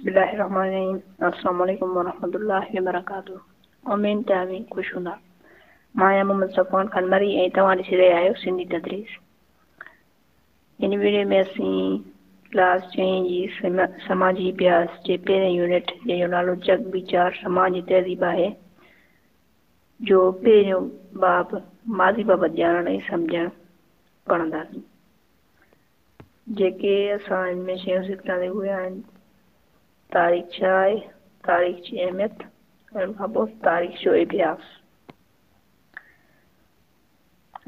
बिस्मिल्लाहिर्रहमानिर्रहीम। अस्सलाम वालेकुम वरहमतुल्लाहि वबरकातुहू। उम्मीद तामी खुश हूंदा। मां आहियां मोहम्मद सफ़वान खनमरी ऐं तव्हां ॾिसी रहिया आहियो सिंधी तदरीस। इन वीडियो में असीं क्लास 6 जी समाजी अभ्यास जे पहिरें यूनिट जंहिंजो नालो जग वीचार समाज जी तहज़ीब आहे जो पहिरियों बाब माज़ी बाबति ॼाणण ऐं सम्झणु पढ़ंदासीं। जेके असां हिन में शयूं सिखंदासीं उहे आहिनि तारीख़ छा आहे, तारीख़ जी अहमियत, उन खां पोइ तारीख़ जो अभ्यास।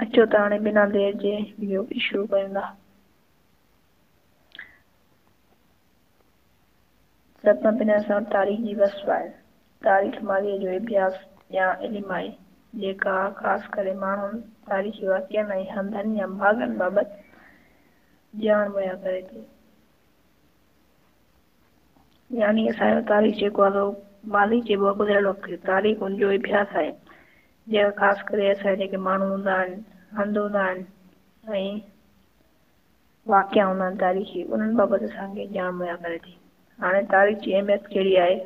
अचो त हाणे बिना देर जे वीडियो खे शुरू कयूं था। सभ खां पहिरियों असां तारीख़ जी वस्फ़ आहे। तारीख़ माज़ीअ जो अभ्यास या इल्मु आहे जेका ख़ासि करे माण्हुनि तारीख़ी वाक़िअनि ऐं हंधनि या भाॻनि बाबति ॼाण मुहैया करे थी। यानी असांजो तारीख़ जेको आहे माज़ी चइबो आहे गुज़िरियल वक़्त खे। तारीख़ हुनजो अभ्यास आहे जेका ख़ासि करे असांजा जेके माण्हू हूंदा आहिनि, हंध हूंदा आहिनि ऐं वाक़िआ हूंदा आहिनि तारीख़ी, उन्हनि बाबति असांखे ॼाण मुहैया करे थी। हाणे तारीख़ जी अहमियत कहिड़ी आहे?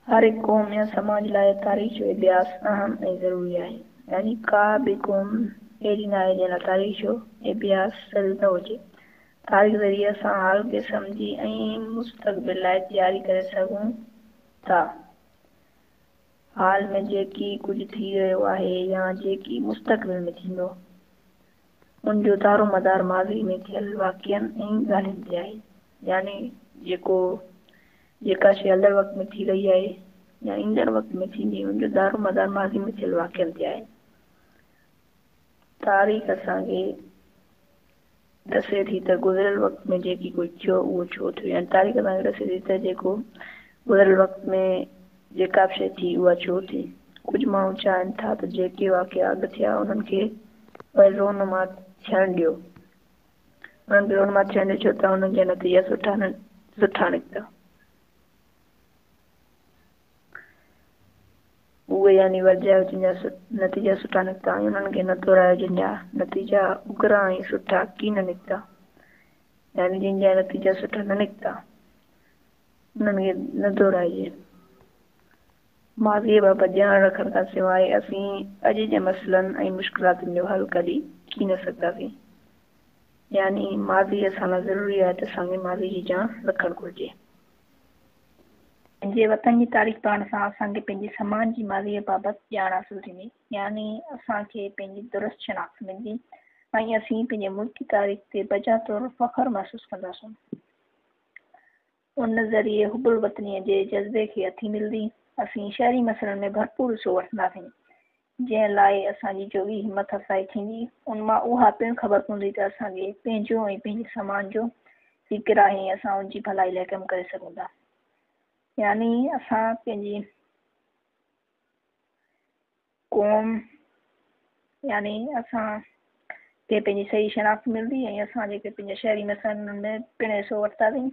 हर हिकु क़ौम या समाज लाइ तारीख़ जो अभ्यास अहम ऐं ज़रूरी आहे। यानी का बि क़ौम अहिड़ी न आहे जंहिं लाइ तारीख़ जो अभ्यास ज़रूरी न हुजे। तारीख़ ज़रिए असां हाल खे सम्झी ऐं मुस्तक़बिल लाइ तयारी करे सघूं था। हाल में जेकी कुझु थी रहियो आहे या जेकी मुस्तक़बिल में थींदो, उनजो दारो मदार माज़ी में थियल वाक़िअनि ऐं ॻाल्हियुनि ते आहे। यानी जेका शइ हलंदड़ वक़्त में थी रही आहे या ईंदड़ वक़्त में थींदी, उनजो दारो मदार माज़ी में थियल वाक़िअनि ते आहे। तारीख़ असांखे ॾसे थी त गुज़िरियल वक़्त में जेकी कुझु थियो उहो छो थियो। यानी तारीख़ असांखे ॾसे थी त जेको गुज़िरियल वक़्त में जेका बि शइ थी उहा छो थी। कुझु माण्हू चाहिनि था त जेके वाक़िआ अॻु थिया उन्हनि खे वरी रोनुमा थियणु ॾियो। उन्हनि खे रोनुमा थियणु ॾियो त उन्हनि जा नतीजा सुठा निकिता। उहे यानी वर्जायो जंहिंजा नतीजा सुठा निकिता ऐं उन्हनि खे न दोहरायो जंहिंजा नतीजा उगरा ऐं सुठा कीन निकिता। यानी जंहिंजा नतीजा सुठा न निकिता उन्हनि खे न दोहराइजे। माज़ीअ बाबति ॼाण रखण खां सवाइ असीं अॼु जे मसइलनि ऐं मुश्किलातुनि जो हल कढी न सघंदासीं। यानी माज़ी असां लाइ ज़रूरी आहे त असांखे माज़ी जी ॼाण रखणु घुरिजे। पंहिंजे वतन जी तारीख़ पढ़ण सां असांखे पंहिंजे समाज जी माज़ीअ बाबति ॼाण हासिलु थींदी। यानी असांखे पंहिंजी दुरुस्त शनाख़्त मिलंदी ऐं असीं पंहिंजे मुल्क जी तारीख़ ते बजा तौरु फ़ख़्रु महसूसु कंदासीं। उन ज़रिए हुबुल वतनीअ जे जज़्बे खे अथी मिलंदी। असीं शहरी मसइलनि में भरपूर हिसो वठंदासीं जंहिं लाइ असांजी जो बि हिमत अफ़ज़ाई थींदी उन मां उहा पिणु ख़बर पवंदी त असांखे पंहिंजो ऐं पंहिंजे समाज जो फ़िक्र आहे ऐं असां उनजी भलाई लाइ कमु करे सघूं था। यानी असां पंहिंजी क़ौम यानी असांखे पंहिंजी सही शनाख़्त मिलंदी ऐं असां जेके पंहिंजे शहरी मसइलनि में पिणु हिसो वठंदासीं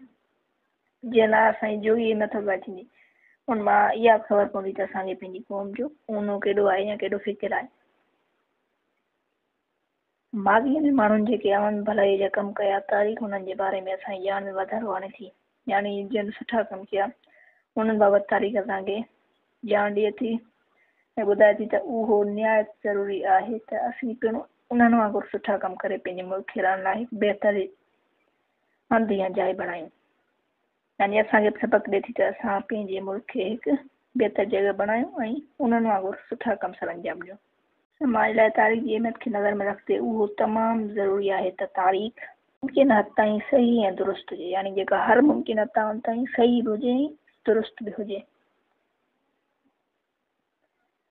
जंहिं लाइ असांजी जो ई हिमत अफ़ज़ाई थींदी उन मां इहा ख़बर पवंदी त असांखे पंहिंजी क़ौम जो ऊनो केॾो आहे या केॾो फ़िक्र आहे। माज़ीअ में माण्हुनि जेके अमन भलाई जा कमु कया तारीख़ उन्हनि जे बारे में असांजी ॼाण में वाधारो आणे थी। यानी जिन सुठा कमु कया उन्हनि बाबति तारीख़ असांखे ॼाण ॾिए थी ऐं ॿुधाए थी त उहो निहायत ज़रूरी आहे त असीं पिणु उन्हनि वांगुरु सुठा कमु करे पंहिंजे मुल्क खे रहण लाइ बहितर हंधि या जाइ बणायूं। यानी असांखे सबक़ु ॾिए थी त असां पंहिंजे मुल्क खे हिकु बहितर जॻह बणायूं ऐं उन्हनि वांगुरु सुठा कमु सर अंजाम ॾियूं। समाज लाइ तारीख़ जी अहमियत खे नज़र में रखंदे उहो तमामु ज़रूरी आहे त तारीख़ मुमकिन हद ताईं सही ऐं दुरुस्त हुजे। यानी जेका हर मुमकिन हद ताईं सही बि हुजे ऐं दुरुस्त बि हुजे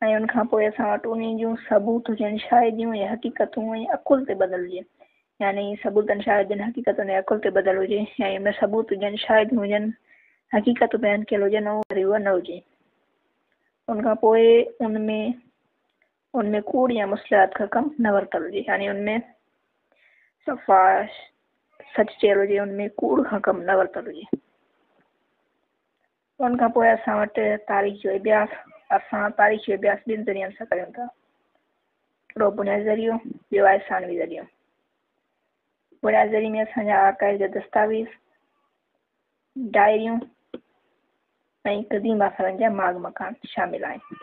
ऐं उनखां पोइ असां वटि उन जूं सबूत हुजनि शाहिदियूं ऐं हक़ीक़तूं ऐं अकुल ते बदिलिजे। यानी सबूतनि शाहिदनि हक़ीक़तुनि ऐं अकुल ते बदल हुजे ऐं उन सबूत हुजनि शाहिदियूं हुजनि हक़ीक़त बयानु कयल हुजनि ऐं उहा न हुजे। उनखां पोइ उनमें कूड़ या मुस्लियात खां कमु न वरितल हुजे। यानी उनमें सफ़ा सच चयल हुजे, उनमें कूड़ खां कमु न वरितल हुजे। उनखां पोइ असां वटि तारीख़ जो अभ्यास ॿिनि ज़रियनि सां कयूं था। हिकिड़ो बुनियादी ज़रियो, ॿियो आहे सानवी ज़रियो। बुनियादी ज़रिए में असांजा आर्काइव जा दस्तावेज़, डायरियूं ऐं क़दीम आसारनि जा माग मकान शामिल आहिनि।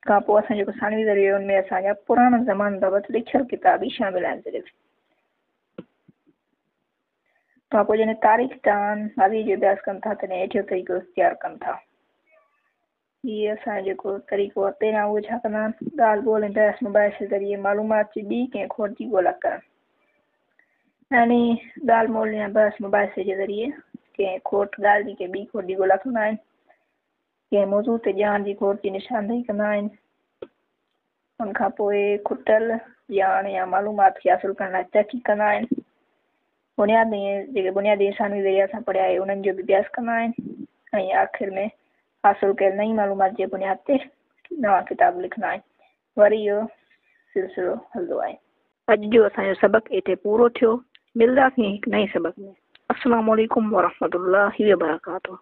खां पोइ असां जेको सानवी ज़रिए उनमें असांजा पुराणा ज़मान बाबति लिखियल किताब ई शामिल आहिनि सिर्फ़ु। खां पोइ जॾहिं तारीख़ तान माज़ी जो अभ्यास कनि था तॾहिं हेठियो तरीक़ो इख़्तियार कनि था। ये असांजो जेको तरीक़ो आहे पहिरियां उहो छा कंदा आहिनि, ॻाल्हि ॿोल ऐं बहस मुबाहिस जे ज़रिए मालूमात जी ॿी कंहिं खोट जी ॻोल्हा करणु, यानी ॻाल्हि ॿोल या बहस मुबाहिस जे ज़रिए कंहिं खोट ॻाल्हि जी कंहिं ॿी खोट जी ॻोल्हा कंदा आहिनि, कंहिं मौज़ूअ ते ॼाण जी खोट जी निशानदेही कंदा आहिनि। उनखां पोइ खुटल ॼाण या मालूमात खे हासिलु करण लाइ तहक़ीक़ कंदा आहिनि। बुनियादी जेके बुनियादी सानवी ज़रिए असां पढ़िया आहे उन्हनि जो बि अभ्यास कंदा आहिनि ऐं आख़िर में हासिलु कयल नई मालूमात जे बुनियाद ते नवां किताब लिखंदा आहिनि। वरी इहो सिलसिलो हलंदो आहे। अॼु जो असांजो सबक़ हिते पूरो थियो। मिलंदासीं हिकु नए सबक़ में। अस्सलामु अलैकुम वरहमतुल्लाहि वबरकातुहू।